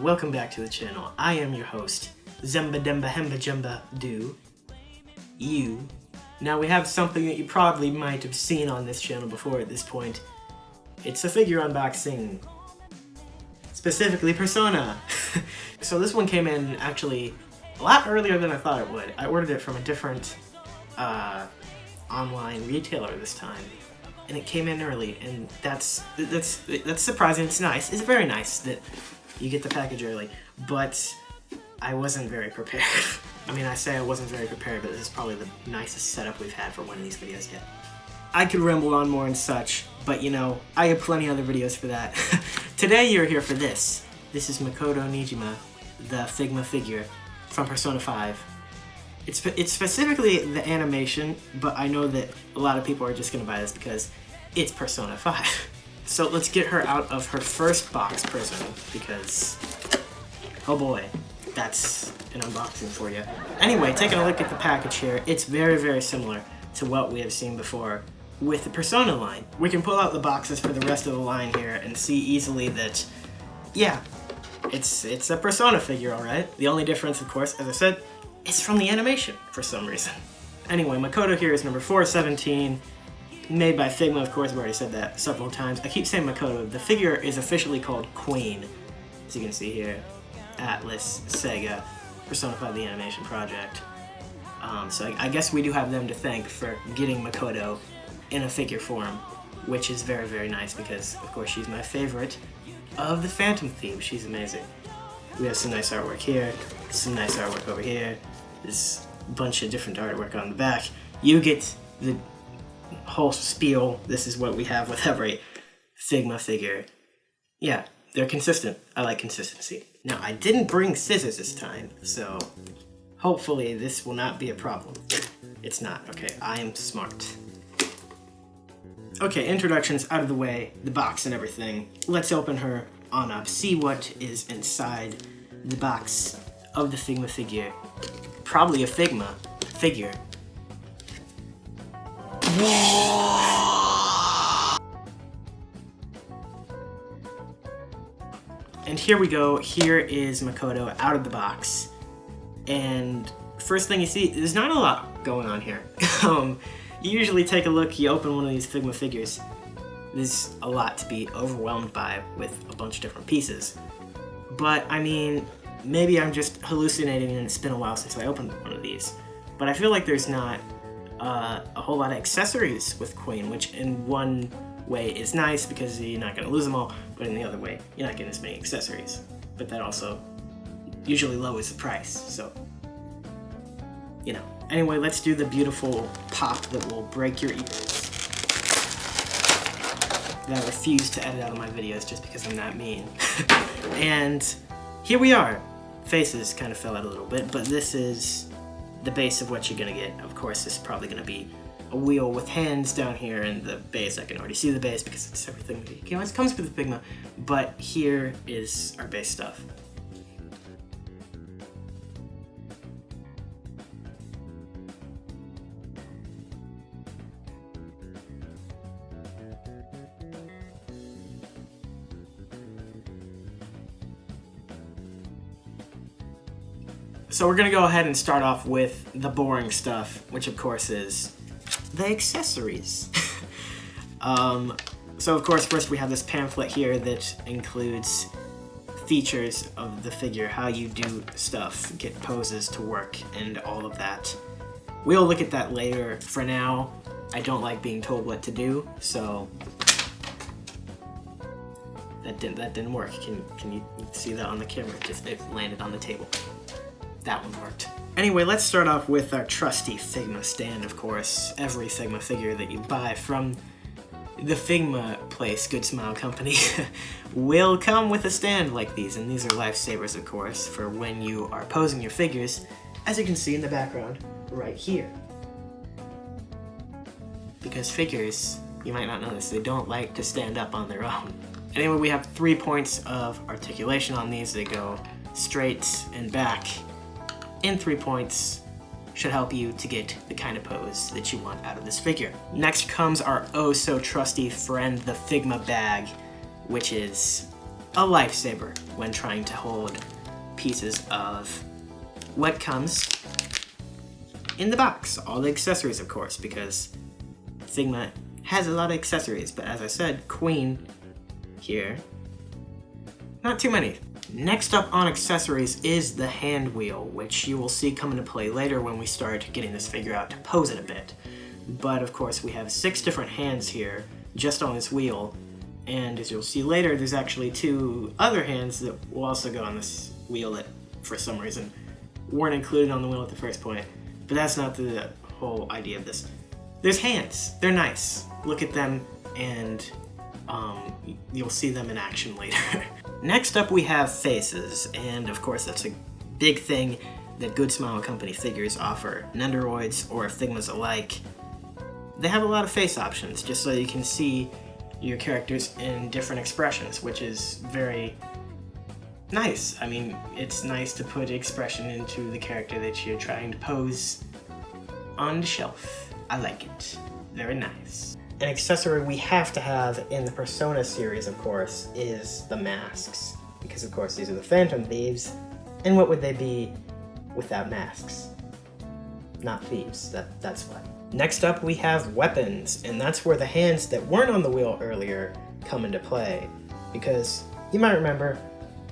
welcome back to the channel. I am your host, Zemba Demba Hemba Jemba Do. You. Now we have something that you probably might have seen on this channel before at this point. It's a figure unboxing. Specifically Persona. So this one came in actually a lot earlier than I thought it would. I ordered it from a different online retailer this time. And it came in early, and that's surprising. It's nice. It's very nice that you get the package early, but I wasn't very prepared. I mean, I say I wasn't very prepared, but this is probably the nicest setup we've had for one of these videos yet. I could ramble on more and such, but you know, I have plenty of other videos for that. Today you're here for this. This is Makoto Nijima, the Figma figure from Persona 5. It's specifically the animation, but I know that a lot of people are just gonna buy this because it's Persona 5. So let's get her out of her first box prison, because, oh boy, that's an unboxing for you. Anyway, taking a look at the package here, it's very, very similar to what we have seen before with the Persona line. We can pull out the boxes for the rest of the line here and see easily that, yeah, it's a Persona figure, alright? The only difference, of course, as I said, it's from the animation for some reason. Anyway, Makoto here is number 417, made by Figma, of course. I've already said that several times. I keep saying Makoto. The figure is officially called Queen, as you can see here. Atlas, Sega, Persona 5 the Animation Project. So I guess we do have them to thank for getting Makoto in a figure form, which is very, very nice because, of course, she's my favorite of the Phantom theme. She's amazing. We have some nice artwork here, some nice artwork over here. There's a bunch of different artwork on the back. You get the whole spiel. This is what we have with every Figma figure. Yeah, they're consistent. I like consistency. Now, I didn't bring scissors this time, so hopefully this will not be a problem. It's not. Okay, I am smart. Okay, introductions out of the way, the box and everything. Let's open her on up, see what is inside the box of the Figma figure. Probably a Figma figure. And here we go. Here is Makoto out of the box. And first thing you see, there's not a lot going on here. You usually take a look, you open one of these Figma figures. There's a lot to be overwhelmed by with a bunch of different pieces. But I mean, maybe I'm just hallucinating and it's been a while since I opened one of these. But I feel like there's not a whole lot of accessories with Queen, which in one way is nice because you're not going to lose them all, but in the other way, you're not getting as many accessories. But that also usually lowers the price, so, you know. Anyway, let's do the beautiful pop that will break your ears. That I refuse to edit out of my videos just because I'm that mean. And here we are. Faces kind of fell out a little bit, but this is the base of what you're gonna get. Of course, this is probably gonna be a wheel with hands down here, and the base, I can already see the base because it's everything that comes with the Figma, but here is our base stuff. So we're gonna go ahead and start off with the boring stuff, which of course is the accessories. So of course, first we have this pamphlet here that includes features of the figure, how you do stuff, get poses to work, and all of that. We'll look at that later. For now, I don't like being told what to do, so that didn't work. Can you see that on the camera? Just it landed on the table. That one worked. Anyway, let's start off with our trusty Figma stand, of course. Every Figma figure that you buy from the Figma place, Good Smile Company, will come with a stand like these, and these are lifesavers, of course, for when you are posing your figures, as you can see in the background right here. Because figures, you might not know this, they don't like to stand up on their own. Anyway, we have 3 points of articulation on these. They go straight and back. In 3 points should help you to get the kind of pose that you want out of this figure. Next comes our oh so trusty friend, the Figma bag, which is a lifesaver when trying to hold pieces of what comes in the box. All the accessories, of course, because Figma has a lot of accessories, but as I said, Queen here, not too many. Next up on accessories is the hand wheel, which you will see come into play later when we start getting this figure out to pose it a bit. But of course we have 6 different hands here just on this wheel, and as you'll see later, there's actually 2 other hands that will also go on this wheel that for some reason weren't included on the wheel at the first point. But that's not the whole idea of this. There's hands, they're nice. Look at them and you'll see them in action later. Next up we have faces, and of course that's a big thing that Good Smile Company figures offer. Nendoroids or Figmas alike, they have a lot of face options just so you can see your characters in different expressions, which is very nice. I mean, it's nice to put expression into the character that you're trying to pose on the shelf. I like it. Very nice. An accessory we have to have in the Persona series, of course, is the masks. Because of course these are the Phantom Thieves, and what would they be without masks? Not thieves, that's why. Next up we have weapons, and that's where the hands that weren't on the wheel earlier come into play. Because you might remember,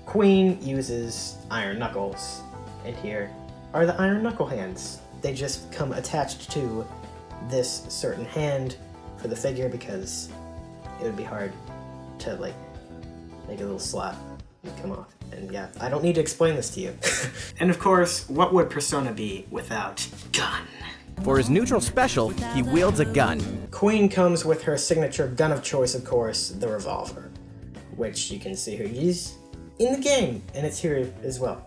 Queen uses iron knuckles, and here are the iron knuckle hands. They just come attached to this certain hand for the figure because it would be hard to like make a little slot and come off. And yeah, I don't need to explain this to you. And of course, what would Persona be without gun? For his neutral special, he wields a gun. Queen comes with her signature gun of choice, of course, the revolver, which you can see her use in the game, and it's here as well.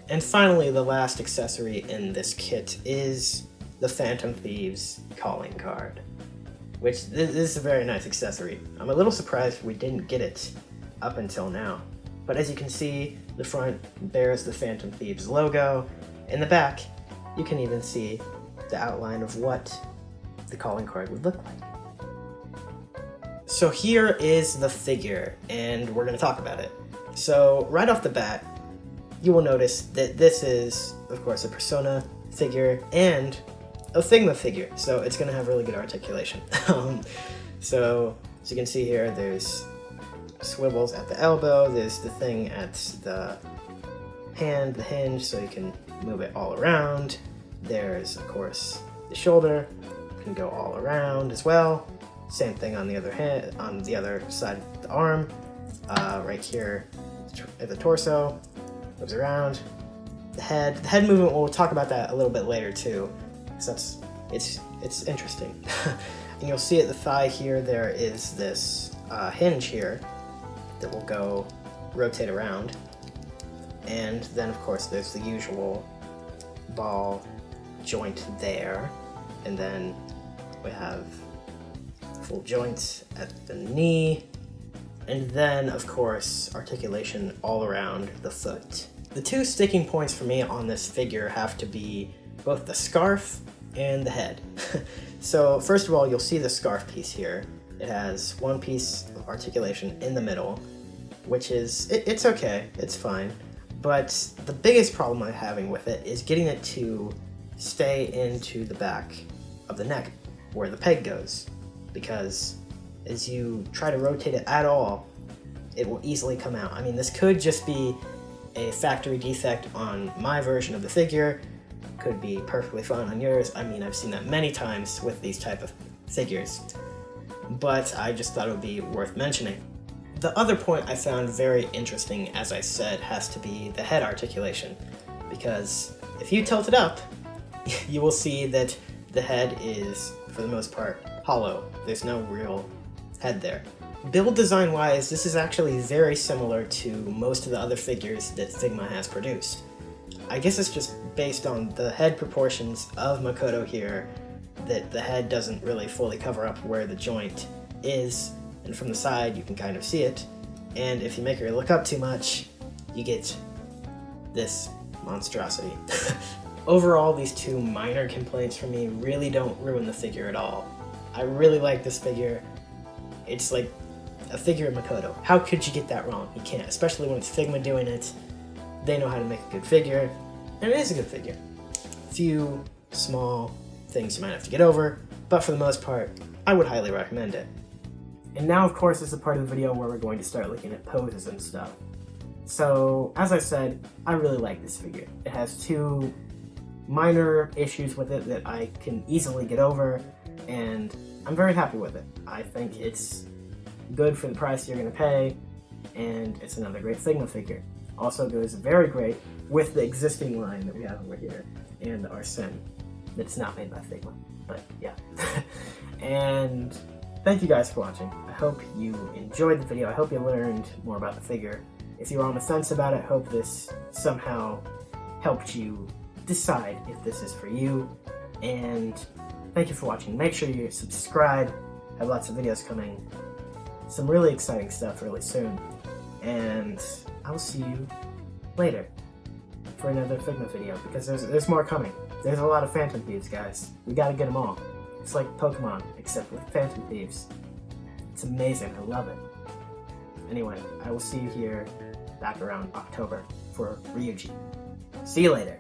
And finally, the last accessory in this kit is the Phantom Thieves calling card, which this is a very nice accessory. I'm a little surprised we didn't get it up until now. But as you can see, the front bears the Phantom Thieves logo. In the back, you can even see the outline of what the calling card would look like. So here is the figure, and we're going to talk about it. So right off the bat, you will notice that this is, of course, a Persona figure and a Figma figure, so it's going to have really good articulation. So as you can see here, there's swivels at the elbow, there's the thing at the hand, the hinge, so you can move it all around. There's, of course, the shoulder, can go all around as well. Same thing on the other hand, on the other side of the arm. Right here at the torso, moves around. The head movement, we'll talk about that a little bit later too, because it's interesting. And you'll see at the thigh here, there is this hinge here that will go rotate around. And then of course there's the usual ball joint there. And then we have full joints at the knee. And then of course articulation all around the foot. The two sticking points for me on this figure have to be both the scarf and the head. So first of all, you'll see the scarf piece here. It has one piece of articulation in the middle, which is, it's okay, it's fine. But the biggest problem I'm having with it is getting it to stay into the back of the neck where the peg goes. Because as you try to rotate it at all, it will easily come out. I mean, this could just be a factory defect on my version of the figure, could be perfectly fine on yours. I mean, I've seen that many times with these type of figures, but I just thought it would be worth mentioning. The other point I found very interesting, as I said, has to be the head articulation, because if you tilt it up, you will see that the head is, for the most part, hollow. There's no real head there. Build design wise, this is actually very similar to most of the other figures that Figma has produced. I guess it's just based on the head proportions of Makoto here, that the head doesn't really fully cover up where the joint is, and from the side you can kind of see it, and if you make her look up too much, you get this monstrosity. Overall, these two minor complaints for me really don't ruin the figure at all. I really like this figure. It's like a figure of Makoto. How could you get that wrong? You can't, especially when it's Figma doing it. They know how to make a good figure, and it is a good figure. A few small things you might have to get over, but for the most part, I would highly recommend it. And now, of course, is the part of the video where we're going to start looking at poses and stuff. So, as I said, I really like this figure. It has two minor issues with it that I can easily get over, and I'm very happy with it. I think it's good for the price you're going to pay, and it's another great Figma figure. Also goes very great with the existing line that we have over here, and our Sim that's not made by Figma, but yeah. And thank you guys for watching. I hope you enjoyed the video. I hope you learned more about the figure. If you were on the fence about it, I hope this somehow helped you decide if this is for you. And thank you for watching. Make sure you subscribe. I have lots of videos coming. Some really exciting stuff really soon. And I will see you later for another Figma video, because there's more coming. There's a lot of Phantom Thieves, guys. We gotta get them all. It's like Pokemon, except with Phantom Thieves. It's amazing. I love it. Anyway, I will see you here back around October for Ryuji. See you later.